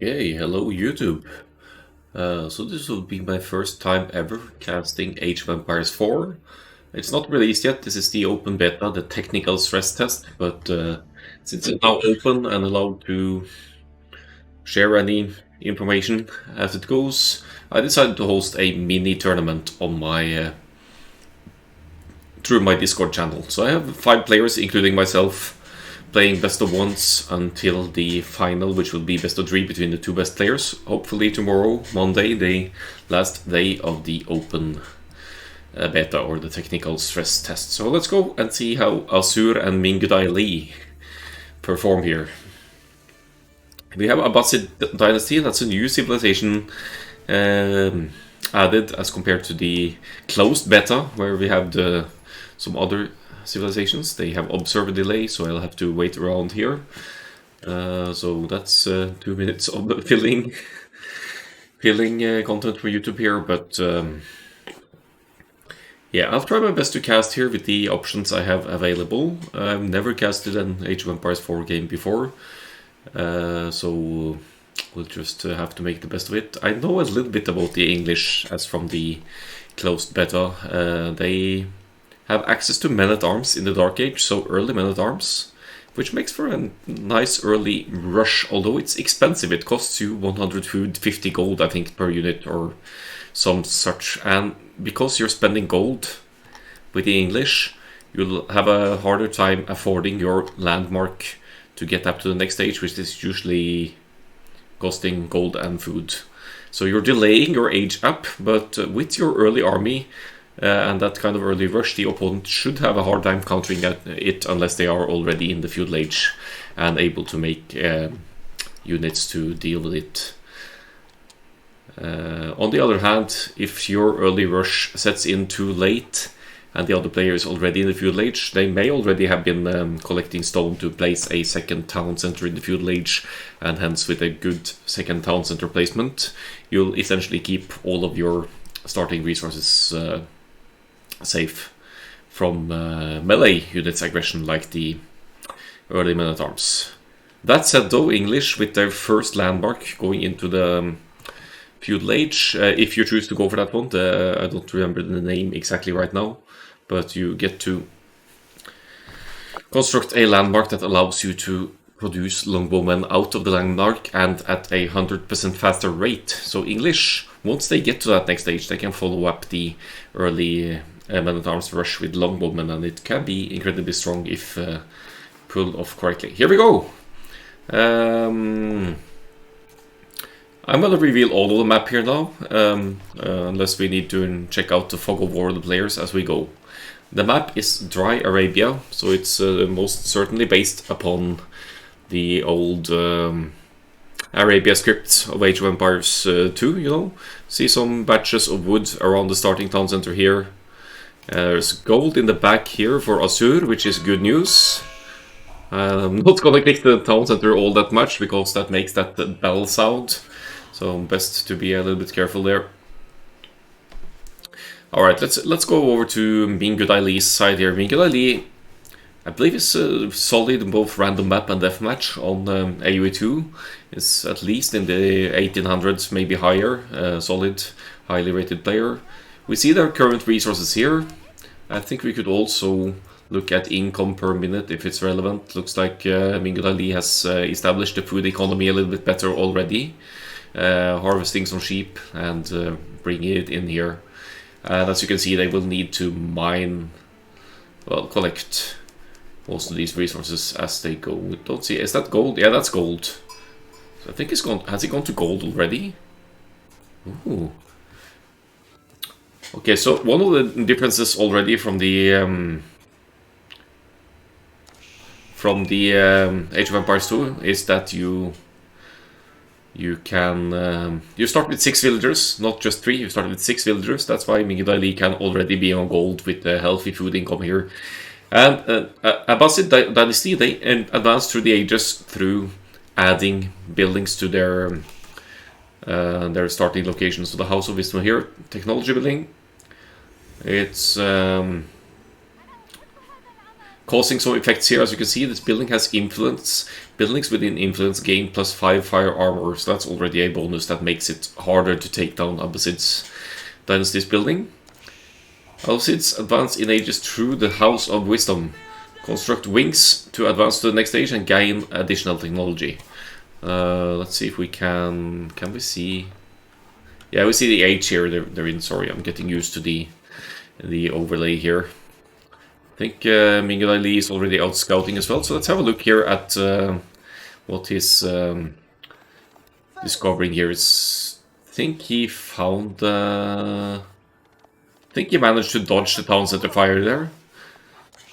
Okay, hello YouTube. So this will be my first time ever casting Age of Empires 4. It's not released yet, this is the open beta, the technical stress test, but since it's now open and allowed to share any information as it goes, I decided to host a mini tournament on my through my Discord channel. So I have 5 players, including myself, playing best of ones until the final, which will be best of 3 between the 2 best players. Hopefully tomorrow, Monday, the last day of the open beta or the technical stress test. So let's go and see how Asur and MingudaiLee perform here. We have Abbasid Dynasty, that's a new civilization added as compared to the closed beta, where we have some other civilizations. They have observer delay, so I'll have to wait around here. So that's 2 minutes of filling content for YouTube here, but yeah, I'll try my best to cast here with the options I have available. I've never casted an Age of Empires 4 game before, so we'll just have to make the best of it. I know a little bit about the English as from the closed beta. They have access to men-at-arms in the Dark Age, so early men-at-arms, which makes for a nice early rush, although it's expensive. It costs you 100 food, 50 gold, I think, per unit or some such. And because you're spending gold with the English, you'll have a harder time affording your landmark to get up to the next stage, which is usually costing gold and food. So you're delaying your age up, but with your early army, and that kind of early rush, the opponent should have a hard time countering it unless they are already in the feudal age and able to make units to deal with it. On the other hand, if your early rush sets in too late and the other player is already in the feudal age, they may already have been collecting stone to place a second town center in the feudal age, and hence with a good second town center placement, you'll essentially keep all of your starting resources safe from melee units aggression like the early men-at-arms. That said though, English with their first landmark going into the feudal age, if you choose to go for that one, I don't remember the name exactly right now, but you get to construct a landmark that allows you to produce longbowmen out of the landmark and at a 100% faster rate. So English, once they get to that next stage, they can follow up the early men-at-arms rush with longbowmen, and it can be incredibly strong if pulled off correctly. Here we go! I'm gonna reveal all of the map here now, unless we need to check out the fog of war of the players as we go. The map is Dry Arabia, so it's most certainly based upon the old Arabia script of Age of Empires 2, you know. See some batches of wood around the starting town center here. There's gold in the back here for Asur, which is good news. I'm not gonna click the town center all that much because that makes that bell sound, so best to be a little bit careful there. Alright, let's go over to MingudaiLee's side here. MingudaiLee, I believe, is solid in both random map and deathmatch on AOE 2. Is at least in the 1800s, maybe higher. Solid, highly rated player. We see their current resources here. I think we could also look at income per minute if it's relevant. Looks like MingudaiLee has established the food economy a little bit better already. Harvesting some sheep and bringing it in here. And as you can see, they will need to mine, well, collect most of these resources as they go. We don't see, is that gold? Yeah, that's gold. So I think it's gone. Has it gone to gold already? Ooh. Okay, so one of the differences already from the Age of Empires 2 is that you can you start with 6 villagers, not just 3. You start with 6 villagers. That's why MingudaiLee can already be on gold with the healthy food income here. And Abbasid Dynasty, they advanced through the ages through adding buildings to their starting locations. So the House of Wisdom here, technology building. It's causing some effects here. As you can see, this building has influence. Buildings within influence gain +5 fire armor, so that's already a bonus that makes it harder to take down Abbasid's dynasty's building. Abbasids advance in ages through the House of Wisdom. Construct wings to advance to the next stage and gain additional technology. Let's see if we can we see... Yeah, we see the age here they're in. Sorry, I'm getting used to the overlay here. I think MingudaiLee is already out scouting as well, so let's have a look here at what he's discovering here. I think he found... I think he managed to dodge the town center fire there.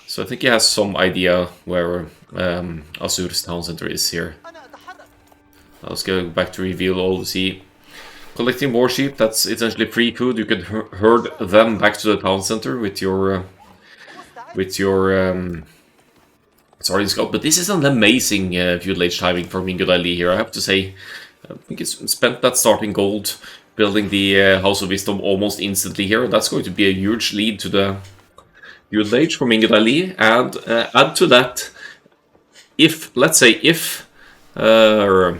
So I think he has some idea where Asur's town center is here. Let's go back to reveal all. See, collecting more sheep, that's essentially free food. You can herd them back to the town center with your Sergeant Scout. But this is an amazing feudal age timing for MingudaiLee here, I have to say. I think he's spent that starting gold building the House of Wisdom almost instantly here. That's going to be a huge lead to the feudal age for MingudaiLee. And add to that, if, let's say, if Asur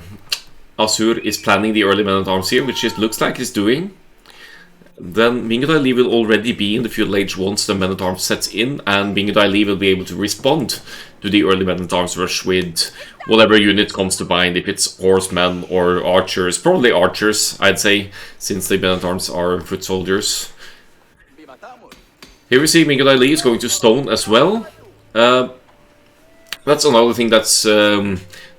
is planning the early men-at-arms here, which it looks like he's doing, then MingudaiLee will already be in the feudal age once the men-at-arms sets in, and MingudaiLee will be able to respond to the early men-at-arms rush with whatever unit comes to mind, if it's horsemen or archers. Probably archers, I'd say, since the men-at-arms are foot soldiers. Here we see MingudaiLee is going to stone as well. That's another thing that's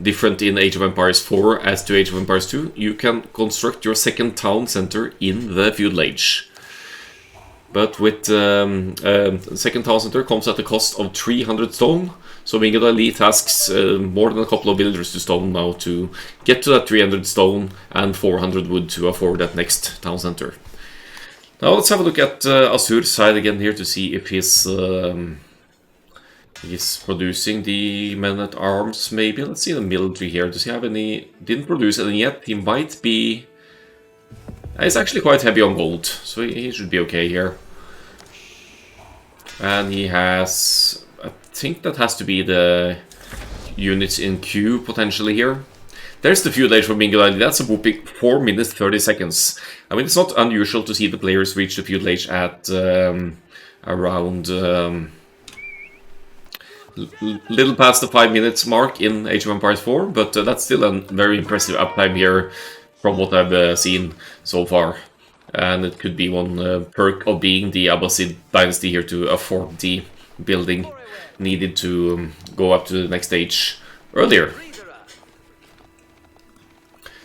different in Age of Empires 4 as to Age of Empires 2. You can construct your second town center in the feudal age. But with the second town center comes at the cost of 300 stone. So MingudaiLee tasks more than a couple of villagers to stone now to get to that 300 stone and 400 wood to afford that next town center. Now let's have a look at Asur's side again here to see if he's producing the men-at-arms, maybe. Let's see the military here. Does he have any? Didn't produce any yet. He might be... He's actually quite heavy on gold, so he should be okay here. And he has... I think that has to be the units in queue, potentially, here. There's the feudal age for MingudaiLee. That's a whooping 4 minutes 30 seconds. I mean, it's not unusual to see the players reach the feudal age at around... little past the 5 minutes mark in Age of Empires 4, but that's still a very impressive uptime here from what I've seen so far. And it could be one perk of being the Abbasid dynasty here to afford the building needed to go up to the next stage earlier.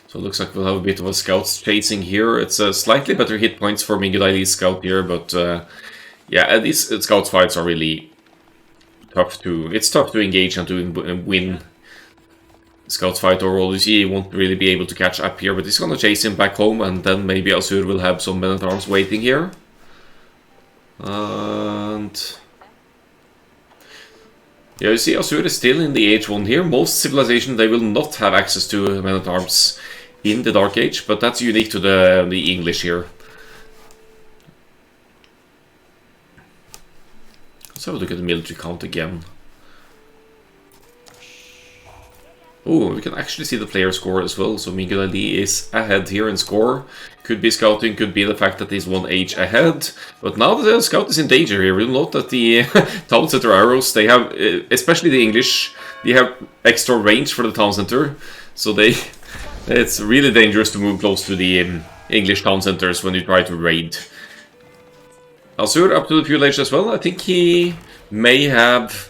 So it looks like we'll have a bit of a scouts chasing here. It's slightly better hit points for MingudaiLee's scout here, but yeah, these scouts fights are really... It's tough to engage and to win Scout's fight overall. You see, he won't really be able to catch up here, but he's gonna chase him back home, and then maybe Asur will have some men-at-arms waiting here. And... yeah, you see, Asur is still in the Age 1 here. Most civilizations, they will not have access to men-at-arms in the Dark Age, but that's unique to the English here. Let's have a look at the military count again. Oh, we can actually see the player score as well. So MingudaiLee is ahead here in score. Could be scouting, could be the fact that he's 1 age ahead. But now the scout is in danger here. We'll note that the town center arrows, they have, especially the English, they have extra range for the town center. So it's really dangerous to move close to the English town centers when you try to raid. Asur up to the feudal age as well. I think he may have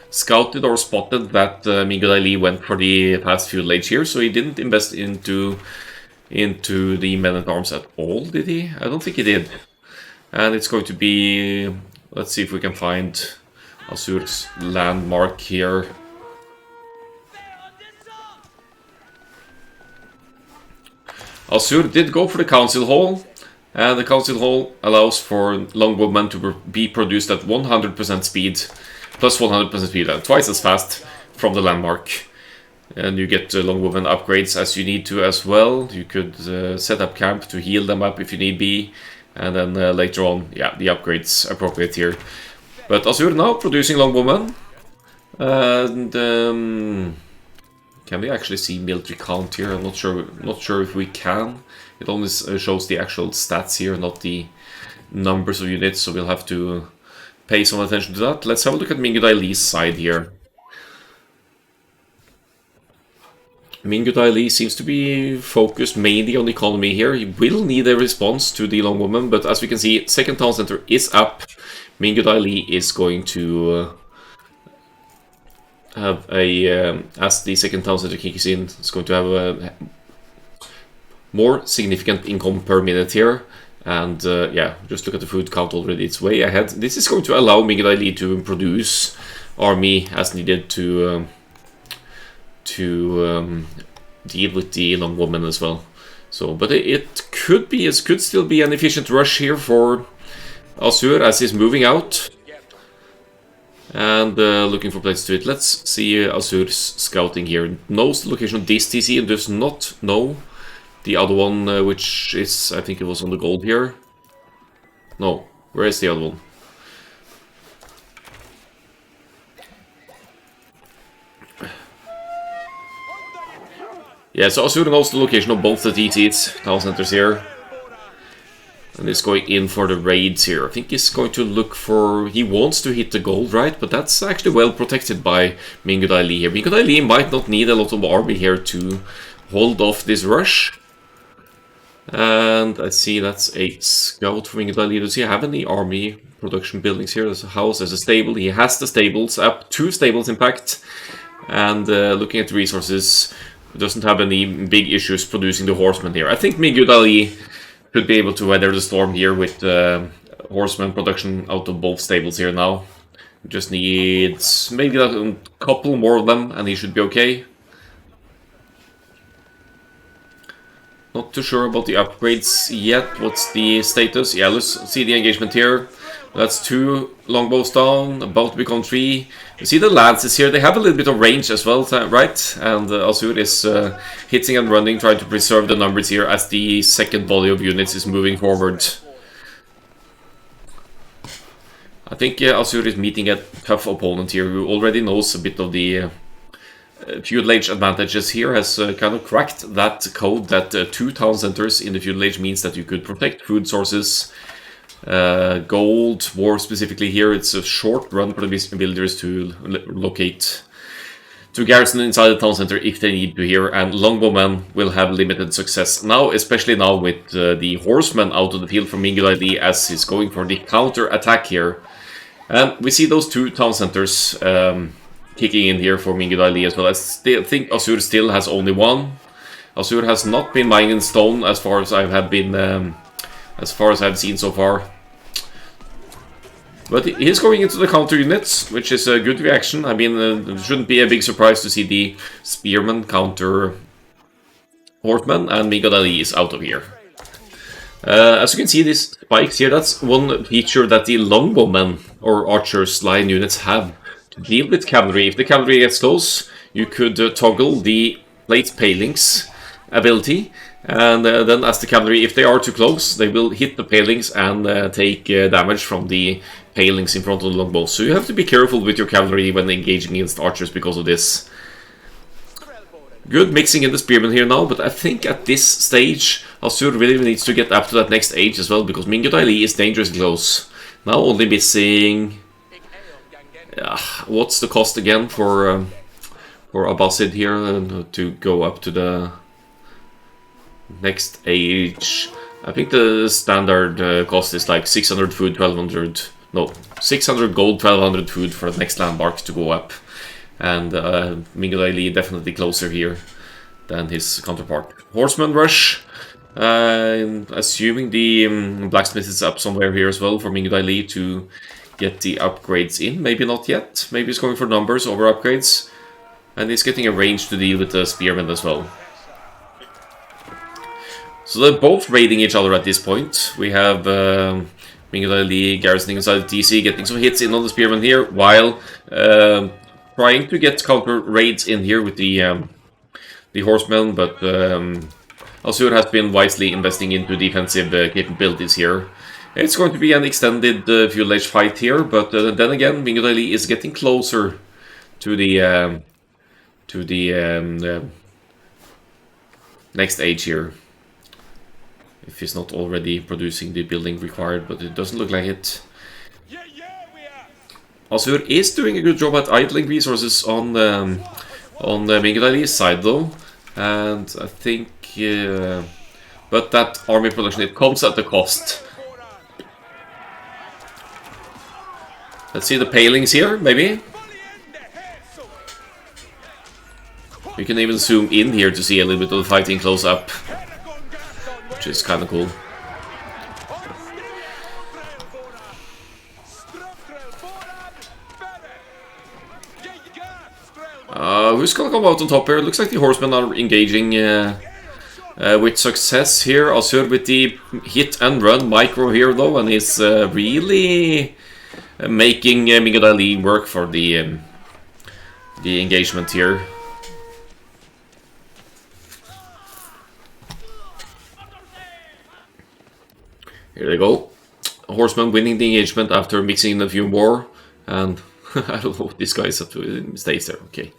scouted or spotted that MingudaiLee went for the past feudal age here, so he didn't invest into the men-at-arms at all, did he? I don't think he did. And it's going to be... let's see if we can find Asur's landmark here. Asur did go for the council hall. And the council hall allows for longbowmen to be produced at 100% speed, plus 100% speed, and twice as fast from the landmark. And you get longbowmen upgrades as you need to as well. You could set up camp to heal them up if you need be, and then later on, yeah, the upgrades appropriate here. But Asur now producing longbowmen. And can we actually see military count here? I'm not sure if we can. It only shows the actual stats here, not the numbers of units, so we'll have to pay some attention to that. Let's have a look at MingudaiLee's side here. MingudaiLee seems to be focused mainly on economy here. He will need a response to the Longwoman, but as we can see, second town center is up. MingudaiLee is going to have a, as the second town center kicks in, it's going to have a more significant income per minute here. And yeah, just look at the food count already, it's way ahead. This is going to allow MingudaiLee to produce army as needed to deal with the Longwoman as well. So, but it could still be an efficient rush here for Asur as he's moving out. And looking for places to it. Let's see Asur's scouting here. Knows the location of this TC and does not know the other one, which is, I think it was on the gold here. No, where is the other one? Yeah, so Asur knows the location of both the TCs, town centers here. And he's going in for the raids here. I think he's going to look for... He wants to hit the gold, right? But that's actually well protected by MingudaiLee here. MingudaiLee might not need a lot of army here to hold off this rush. And I see that's a scout for MingudaiLee. Does he have any army production buildings here? There's a house, there's a stable. He has the stables, up 2 stables in fact. And looking at the resources, doesn't have any big issues producing the horsemen here. I think MingudaiLee should be able to weather the storm here with horseman production out of both stables here now. Just needs maybe a couple more of them and he should be okay. Not too sure about the upgrades yet. What's the status? Yeah, let's see the engagement here. That's 2 longbows down, about to become 3. You see the lances here, they have a little bit of range as well, right? And Asur is hitting and running, trying to preserve the numbers here as the second volley of units is moving forward. I think Asur is meeting a tough opponent here who already knows a bit of the feudal age advantages here, has kind of cracked that code that 2 town centers in the feudal age means that you could protect food sources. Gold, more specifically here, it's a short run for the builders to locate to garrison inside the town center if they need to here, and longbowmen will have limited success now, especially now with the horsemen out of the field from MingudaiLee as he's going for the counter attack here. And we see those 2 town centers kicking in here for MingudaiLee as well. I still think Asur still has only 1. Asur has not been mining stone as far as I've seen so far. But he's going into the counter units, which is a good reaction. I mean, it shouldn't be a big surprise to see the spearmen counter horsemen, and MingudaiLee is out of here. As you can see, these spikes here, that's one feature that the longbowmen or archers line units have to deal with cavalry. If the cavalry gets close, you could toggle the plate palings ability. And then as the cavalry, if they are too close, they will hit the palings and take damage from the palings in front of the longbow. So you have to be careful with your cavalry when engaging against archers because of this. Good mixing in the spearmen here now, but I think at this stage Asur really needs to get up to that next age as well, because MingudaiLee is dangerously close. Now only missing... what's the cost again for Abbasid here to go up to the next age? I think the standard cost is like 600 food, 1200... No, 600 gold, 1200 food for the next landmark to go up. And MingudaiLee definitely closer here than his counterpart. Horseman rush. Assuming the blacksmith is up somewhere here as well for MingudaiLee to get the upgrades in. Maybe not yet. Maybe he's going for numbers over upgrades. And he's getting a range to deal with the spearmen as well. So they're both raiding each other at this point. We have MingudaiLee garrisoning inside the TC, getting some hits in on the spearmen here, while trying to get counter raids in here with the horsemen, but Asur has been wisely investing into defensive capabilities here. It's going to be an extended feudal age fight here, but then again, MingudaiLee is getting closer to the next age here. If he's not already producing the building required, but it doesn't look like it. Asur is doing a good job at idling resources on the MingudaiLee's side though, and I think, but that army production, it comes at the cost. Let's see the palings here, maybe. You can even zoom in here to see a little bit of the fighting close up, which is kind of cool. Who's gonna come out on top here? Looks like the horsemen are engaging with success here. Asur with the hit and run micro here though, and he's really making MingudaiLee work for the engagement here. Here they go. Horseman winning the engagement after mixing in a few more, and I don't know what this guy is up to. He stays there, okay.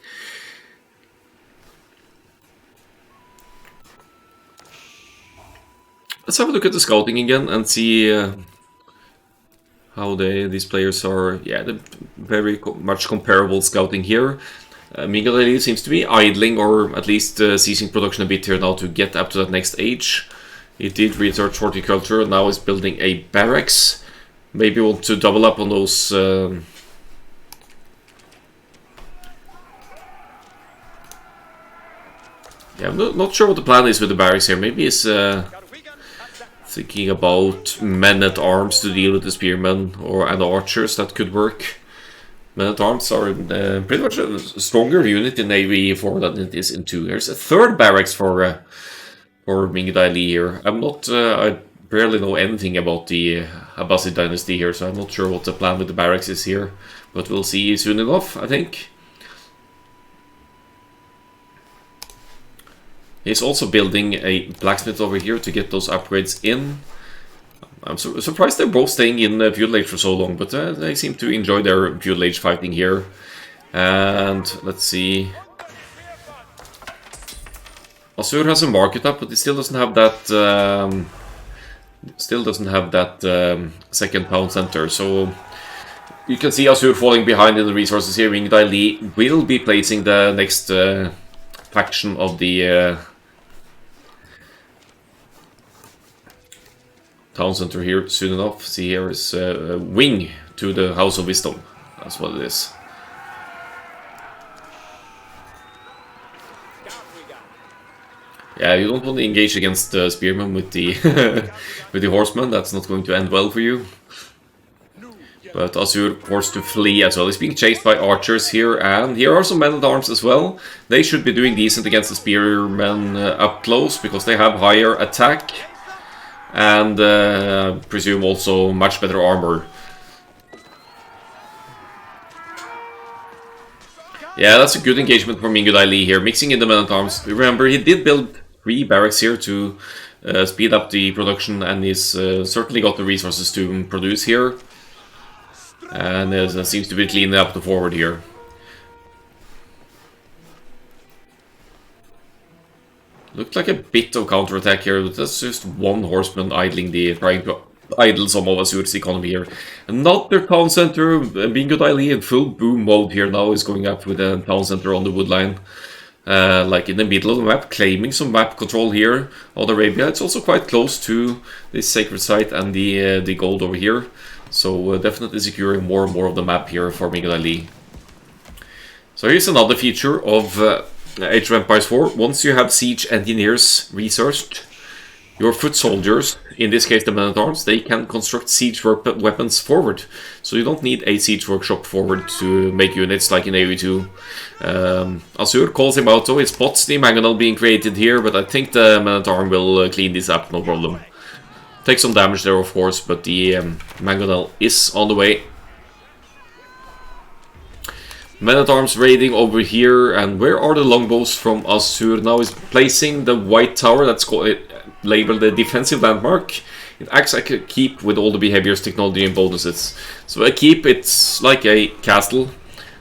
Let's have a look at the scouting again and see how these players are. Yeah, they're very much comparable scouting here. MingudaiLee seems to be idling, or at least ceasing production a bit here now to get up to that next age. He did research horticulture and now is building a barracks. Maybe want to double up on those yeah, I'm not sure what the plan is with the barracks here. Maybe he's thinking about men-at-arms to deal with the spearmen and the archers. That could work. Men-at-arms are pretty much a stronger unit in AOE IV than it is in 2. There's a third barracks for MingudaiLee here. I'm not. I barely know anything about the Abbasid dynasty here, so I'm not sure what the plan with the barracks is here. But we'll see soon enough, I think. He's also building a blacksmith over here to get those upgrades in. I'm surprised they're both staying in Feudal Age for so long, but they seem to enjoy their Feudal Age fighting here. And let's see. Asur has a market up, but he still doesn't have that. Second town center. So you can see Asur falling behind in the resources here. MingudaiLee will be placing the next faction of the town center here soon enough. See, here is a wing to the House of Wisdom. That's what it is. Yeah, you don't want to engage against the spearmen with the with the horsemen. That's not going to end well for you. But Asur forced to flee as well. He's being chased by archers here, and here are some men-at-arms as well. They should be doing decent against the spearmen up close, because they have higher attack and presume also much better armor. Yeah, that's a good engagement for MingudaiLee here, mixing in the men-at-arms. Remember, he did build 3 barracks here to speed up the production, and he's certainly got the resources to produce here. And there seems to be cleaning up the forward here. Looked like a bit of counterattack here, but that's just one horseman idling trying to idle some of Asur's economy here. Another town center, MingudaiLee in full boom mode here now is going up with a town center on the woodline. Like in the middle of the map, claiming some map control here on Arabia. It's also quite close to this sacred site and the gold over here. So definitely securing more and more of the map here for MingudaiLee. So here's another feature of Age of Empires 4. Once you have siege engineers researched, your foot soldiers, in this case the men-at-arms, they can construct siege weapons forward. So you don't need a siege workshop forward to make units like in AOE II. Asur calls him out though. He spots the mangonel being created here, but I think the men-at-arm will clean this up, no problem. Take some damage there, of course, but the mangonel is on the way. Men-at-arms raiding over here, and where are the longbows from Asur? Now he's placing the white tower, that's labeled the defensive landmark. It acts like a keep with all the behaviors, technology and bonuses. So a keep, it's like a castle,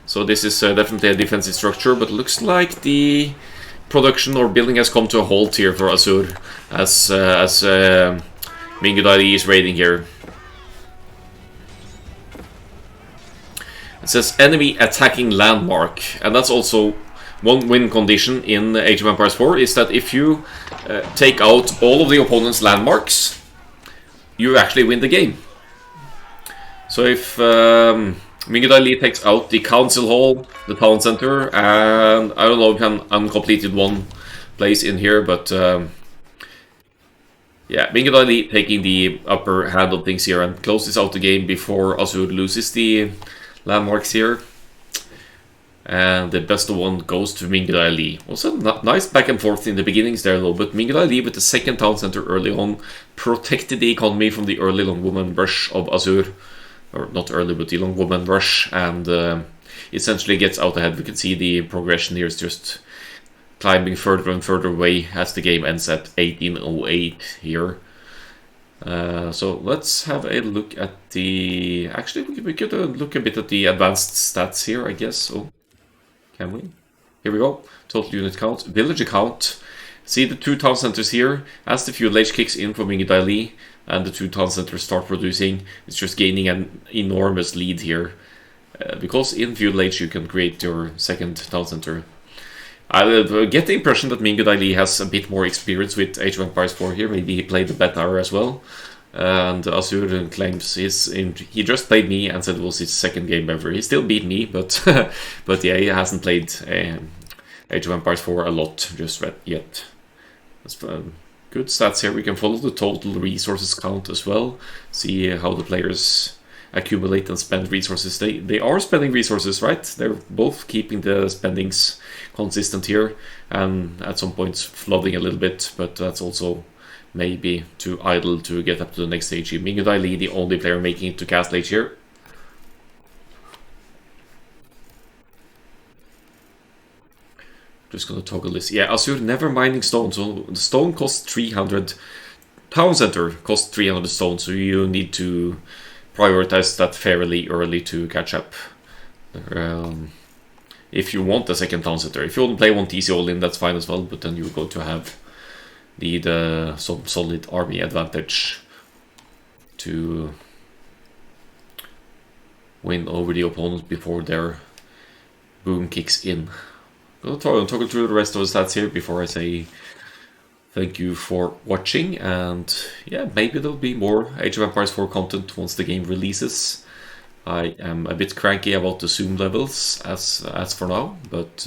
So this is definitely a defensive structure, but looks like the production or building has come to a halt here for Asur, as MingudaiLee is raiding here. It says enemy attacking landmark, and that's also one win condition in Age of Empires 4, is that if you take out all of the opponent's landmarks, you actually win the game. So if MingudaiLee takes out the council hall, the town center, and I don't know if I'm uncompleted one place in here, but yeah, MingudaiLee taking the upper hand of things here and closes out the game before Asur loses the landmarks here. And the best of one goes to MingudaiLee. Also nice back and forth in the beginnings there though, but MingudaiLee with the second town center early on protected the economy from the early long woman rush of Asur. Or not early, but the long woman rush, and essentially gets out ahead. We can see the progression here is just climbing further and further away as the game ends at 1808 here. So let's have a look at the... Actually, we could look a bit at the advanced stats here, I guess. Oh, can we? Here we go. Total unit count, village count. See the 2 town centers here. As the feudal age kicks in for MingudaiLee and the 2 town centers start producing, it's just gaining an enormous lead here. Because in feudal age you can create your second town center. I get the impression that MingudaiLee has a bit more experience with Age of Empires 4 here. Maybe he played the beta as well. And Asur claims he just played me and said it was his second game ever. He still beat me, but but yeah, he hasn't played Age of Empires 4 a lot just yet. That's good stats here. We can follow the total resources count as well. See how the players accumulate and spend resources. They are spending resources, right? They're both keeping the spendings consistent here, and at some points flooding a little bit, but that's also maybe too idle to get up to the next stage here. MingudaiLee, the only player making it to Castle Age here. Just gonna toggle this. Yeah, Asur never mining stone, so the stone costs 300. Town center costs 300 stone, so you need to prioritize that fairly early to catch up. If you want a second town center. If you want to play one TC all in, that's fine as well, but then you're going to have some solid army advantage to win over the opponent before their boom kicks in. I'll toggle through the rest of the stats here before I say thank you for watching, and yeah, maybe there'll be more Age of Empires 4 content once the game releases. I am a bit cranky about the zoom levels as for now, but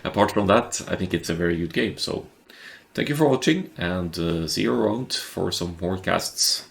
apart from that, I think it's a very good game. So thank you for watching, and see you around for some more casts.